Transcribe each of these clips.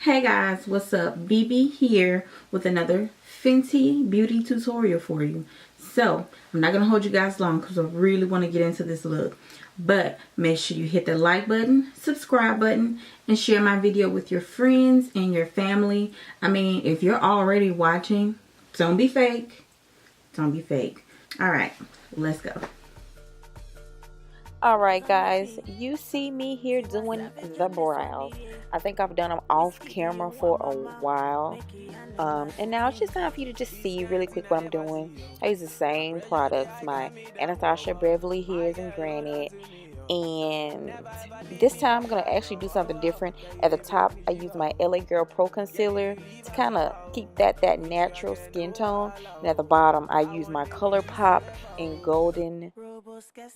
Hey guys, what's up? BB here with another Fenty beauty tutorial for you. So, I'm not going to hold you guys long because I really want to get into this look. But make sure you hit the like button, subscribe button, and share my video with your friends and your family. I mean, if you're already watching, don't be fake. Don't be fake. Alright, let's go. Alright guys, you see me here doing the brows. I think I've done them off camera for a while. And now it's just time for you to just see really quick what I'm doing. I use the same products, my Anastasia Beverly Hills and Granite. And this time I'm going to actually do something different. At the top, I use my LA Girl Pro Concealer to kind of keep that natural skin tone. And at the bottom, I use my Colourpop in Golden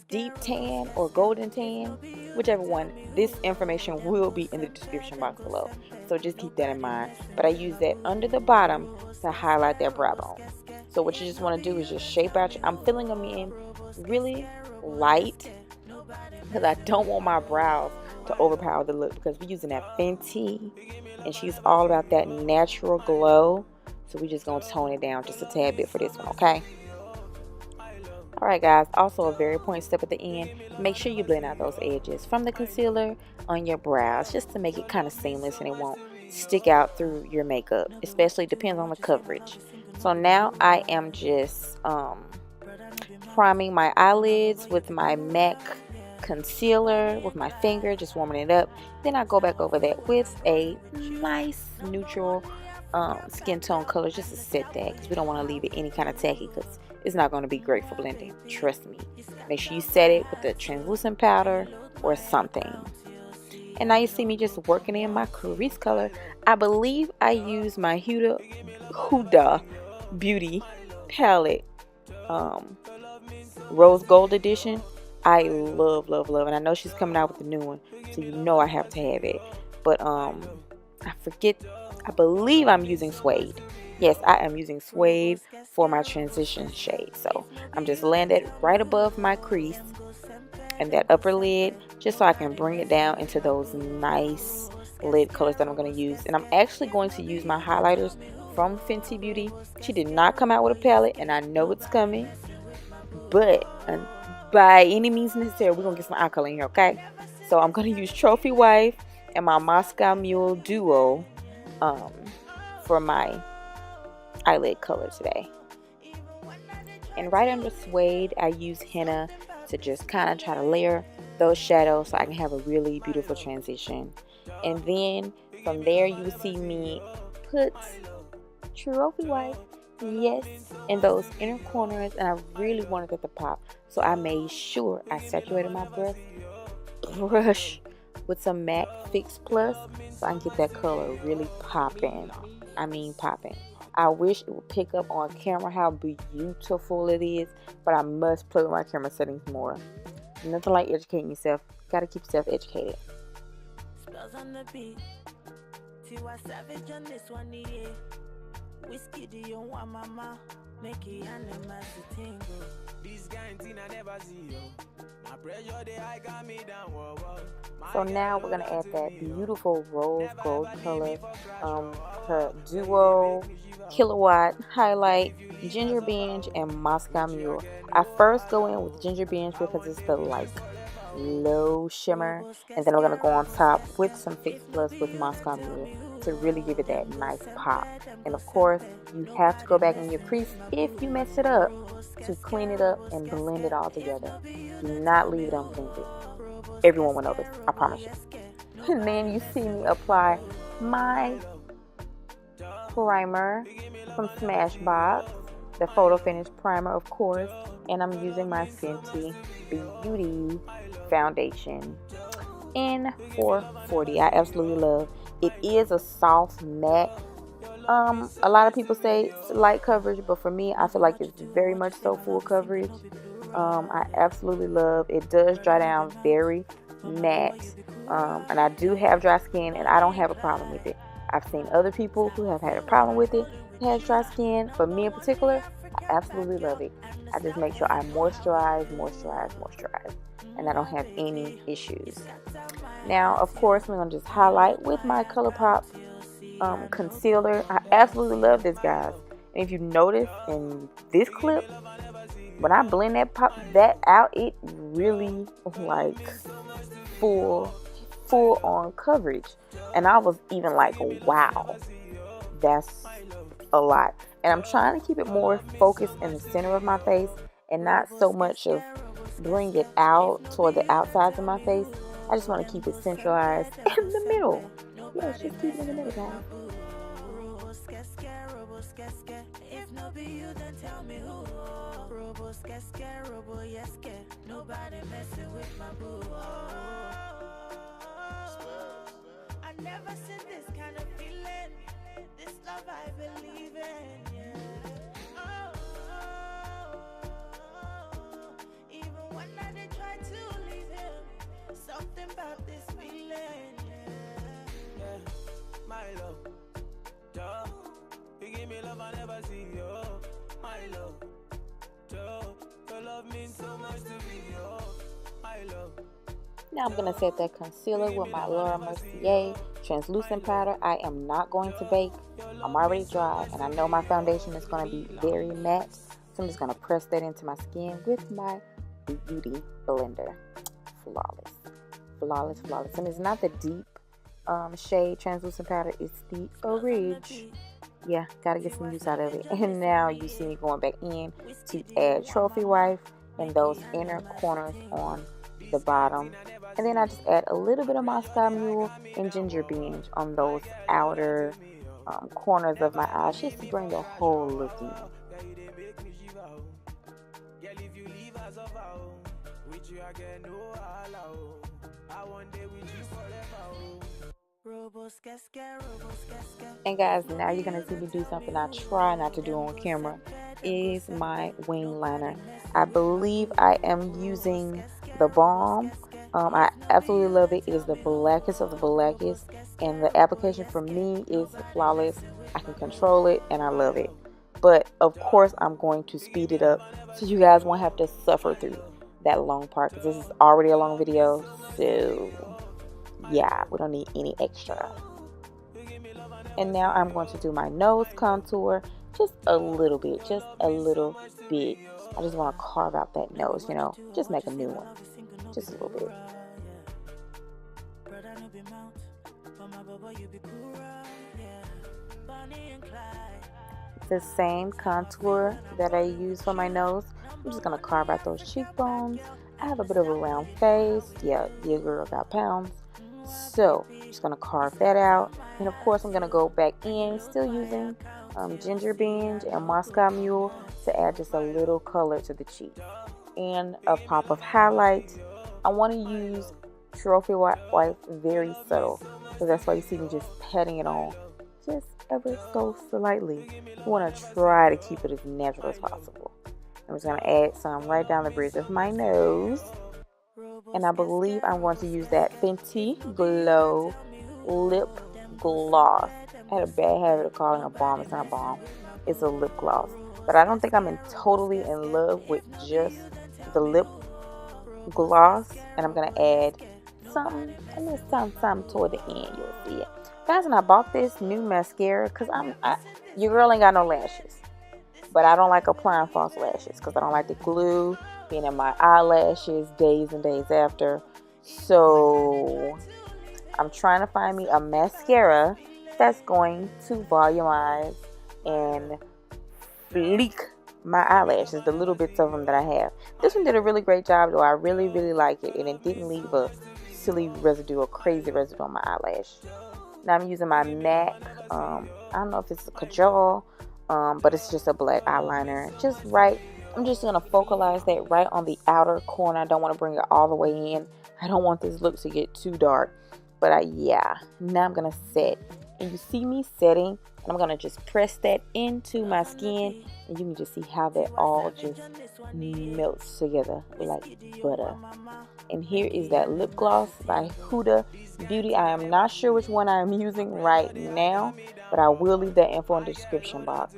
Deep Tan or Golden Tan, whichever one. This information will be in the description box below, so just keep that in mind. But I use that under the bottom to highlight that brow bone. So what you just want to do is just shape out I'm filling them in really light because I don't want my brows to overpower the look, because we're using that Fenty and she's all about that natural glow. So we're just going to tone it down just a tad bit for this one, okay? Alright guys, also a very important step at the end, make sure you blend out those edges from the concealer on your brows just to make it kind of seamless and it won't stick out through your makeup, especially depends on the coverage. So now I am just priming my eyelids with my MAC concealer with my finger, just warming it up. Then I go back over that with a nice neutral skin tone color just to set that, because we don't want to leave it any kind of tacky because it's not going to be great for blending. Trust me. Make sure you set it with a translucent powder or something. And now you see me just working in my crease color. I believe I use my Huda Beauty palette, Rose Gold Edition. I love, and I know she's coming out with a new one, so you know I have to have it. But I believe I'm using Suede. Yes, I am using Suede for my transition shade. So I'm just laying that right above my crease and that upper lid, just so I can bring it down into those nice lid colors that I'm going to use. And I'm actually going to use my highlighters from Fenty Beauty. She did not come out with a palette, and I know it's coming. But by any means necessary, we're going to get some eye color in here, okay? So I'm going to use Trophy Wife and my Moscow Mule Duo for my eyelid color today. And right under Suede, I use Henna to just kind of try to layer those shadows so I can have a really beautiful transition. And then from there, you will see me put Trophy Wife, yes, in those inner corners, and I really wanted it to pop, so I made sure I saturated my brush with some MAC Fix Plus so I can get that color really popping. I mean popping. I wish it would pick up on camera how beautiful it is, but I must play with my camera settings more. Nothing like educating yourself. Gotta keep yourself educated. So now we're gonna add that beautiful rose gold color, her Duo, Killawatt highlight, Ginger Binge, and Moscow Mule. I first go in with Ginger Binge because it's the low shimmer, and then we're gonna go on top with some Fix Plus with Moscow Mule to really give it that nice pop. And of course, you have to go back in your crease if you mess it up to clean it up and blend it all together. Do not leave it unblended. Everyone will know this, I promise you. And then you see me apply my primer from Smashbox, the Photo Finish Primer, of course, and I'm using my Fenty Beauty foundation in 440. I absolutely love it. Is a soft matte. A lot of people say it's light coverage, but for me, I feel like it's very much so full coverage. I absolutely love it. Does dry down very matte, and I do have dry skin, and I don't have a problem with it. I've seen other people who have had a problem with it, who has dry skin. For me in particular, I absolutely love it. I just make sure I moisturize, and I don't have any issues. Now, of course, we're going to just highlight with my Colourpop concealer. I absolutely love this, guys. And if you notice in this clip, when I blend that out, it really like full on coverage. And I was even like, wow, that's a lot. And I'm trying to keep it more focused in the center of my face and not so much of bring it out toward the outsides of my face. I just want to keep it centralized in the middle. Yeah, it's just keep it in the middle, guys. I never seen this kind of feeling. This love I believe in, yeah. Even when I did try to leave him, something about this feeling, yeah. My love, duh. You give me love I never see, yo. My love, duh. Your love means so much to me, yo. My love. Now I'm going to set that concealer with my Laurie Mercier translucent powder. I am not going to bake. I'm already dry, and I know my foundation is going to be very matte. So I'm just going to press that into my skin with my beauty blender. Flawless. Flawless, flawless. And it's not the deep shade translucent powder. It's the Orange. Yeah, got to get some use out of it. And now you see me going back in to add Trophy Wife in those inner corners on the bottom. And then I just add a little bit of Moscow Mule and Ginger Binge on those outer corners of my eyes, just to bring the whole look in. And guys, now you're going to see me do something I try not to do on camera, is my wing liner. I believe I am using the Balm. I absolutely love it. It is the blackest of the blackest, and the application for me is flawless. I can control it, and I love it. But of course, I'm going to speed it up so you guys won't have to suffer through that long part, because this is already a long video. So yeah, we don't need any extra. And now I'm going to do my nose contour just a little bit, just a little bit. I just want to carve out that nose, you know, just make a new one, just a little bit. The same contour that I use for my nose, I'm just going to carve out those cheekbones. I have a bit of a round face. Yeah, your girl got pounds. So I'm just going to carve that out. And of course, I'm going to go back in, still using Ginger Binge and Moscow Mule to add just a little color to the cheek. And a pop of highlight. I want to use Trophy Wife very subtle. So that's why you see me just patting it on just ever so slightly. I want to try to keep it as natural as possible. I'm just going to add some right down the bridge of my nose. And I believe I'm going to use that Fenty Glow Lip Gloss. I had a bad habit of calling it a balm. It's not a balm. It's a lip gloss. But I don't think I'm totally in love with just the lip gloss. And I'm going to add something toward the end. You'll see it. Guys, and I bought this new mascara because your girl ain't got no lashes. But I don't like applying false lashes because I don't like the glue being in my eyelashes days and days after. So I'm trying to find me a mascara that's going to volumize and fleek my eyelashes, the little bits of them that I have. This one did a really great job, though. I really, really like it, and it didn't leave a silly residue or crazy residue on my eyelash. Now I'm using my MAC, I don't know if it's a Kajal, but it's just a black eyeliner, just right. I'm just going to focalize that right on the outer corner. I don't want to bring it all the way in. I don't want this look to get too dark. But yeah, now I'm going to set. And you see me setting, and I'm going to just press that into my skin. And you can just see how that all just melts together like butter. And here is that lip gloss by Huda Beauty. I am not sure which one I am using right now, but I will leave that info in the description box.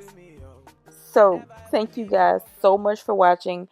So thank you guys so much for watching.